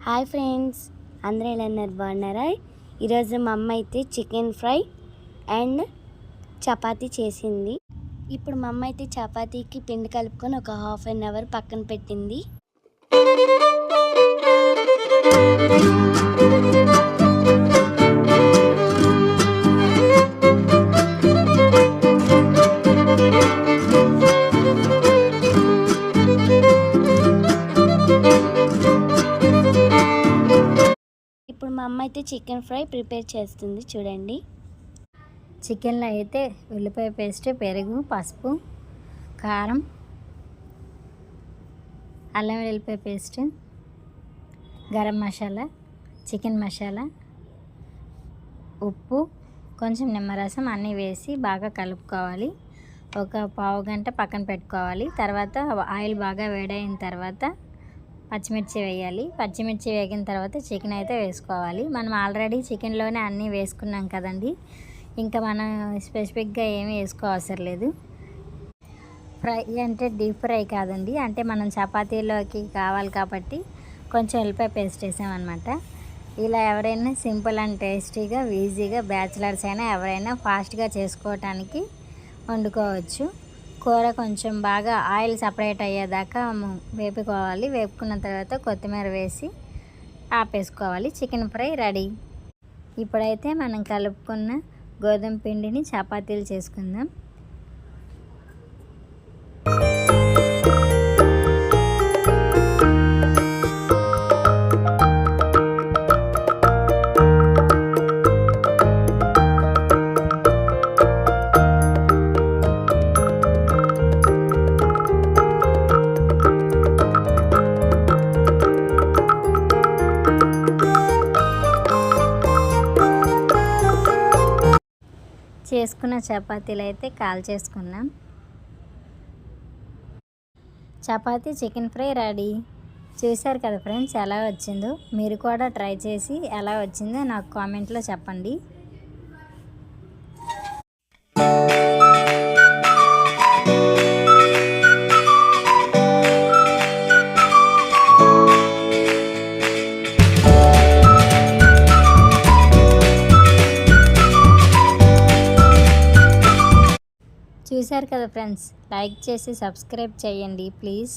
Hi friends, అందరూ ఎలా ఉన్నారు? బాగున్నారా? ఈరోజు మా అమ్మ అయితే చికెన్ ఫ్రై అండ్ చపాతీ చేసింది. ఇప్పుడు మా అమ్మ అయితే చపాతీకి పిండి కలుపుకొని ఒక హాఫ్ అన్ అవర్ పక్కన పెట్టింది. ఇప్పుడు మా అమ్మ అయితే చికెన్ ఫ్రై ప్రిపేర్ చేస్తుంది. చూడండి, చికెన్లో అయితే ఉల్లిపాయ పేస్ట్, పెరుగు, పసుపు, కారం, అల్లం వెల్లిపాయ పేస్ట్, గరం మసాలా, చికెన్ మసాలా, ఉప్పు, కొంచెం నిమ్మరసం అన్నీ వేసి బాగా కలుపుకోవాలి. ఒక పావు గంట పక్కన పెట్టుకోవాలి. తర్వాత ఆయిల్ బాగా వేడైన తర్వాత పచ్చిమిర్చి వేయాలి. పచ్చిమిర్చి వేగిన తర్వాత చికెన్ అయితే వేసుకోవాలి. మనం ఆల్రెడీ చికెన్లోనే అన్నీ వేసుకున్నాం కదండి, ఇంకా మనం స్పెసిఫిక్గా ఏమీ వేసుకోవసరం లేదు. ఫ్రై అంటే డీప్ ఫ్రై కాదండి, అంటే మనం చపాతీలోకి కావాలి కాబట్టి కొంచెం ఉల్లిపాయ పేస్ట్ వేసామన్నమాట. ఇలా ఎవరైనా సింపుల్ అండ్ టేస్టీగా ఈజీగా బ్యాచిలర్స్ అయినా ఎవరైనా ఫాస్ట్గా చేసుకోవటానికి వండుకోవచ్చు. కూర కొంచెం బాగా ఆయిల్ సపరేట్ అయ్యేదాకా వేపుకోవాలి. వేపుకున్న తర్వాత కొత్తిమీర వేసి ఆపేసుకోవాలి. Chicken fry ready. ఇప్పుడైతే మనం కలుపుకున్న గోధుమ పిండిని చపాతీలు చేసుకుందాం. చేసుకున్న చపాతీలు అయితే కాల్ చేసుకున్నాం. Chapati chicken fry ready. చూశారు కదా ఫ్రెండ్స్, ఎలా వచ్చిందో. మీరు కూడా ట్రై చేసి ఎలా వచ్చిందో నాకు కామెంట్లో చెప్పండి. చూశారు కదా ఫ్రెండ్స్, లైక్ చేసి సబ్స్క్రైబ్ చేయండి ప్లీజ్.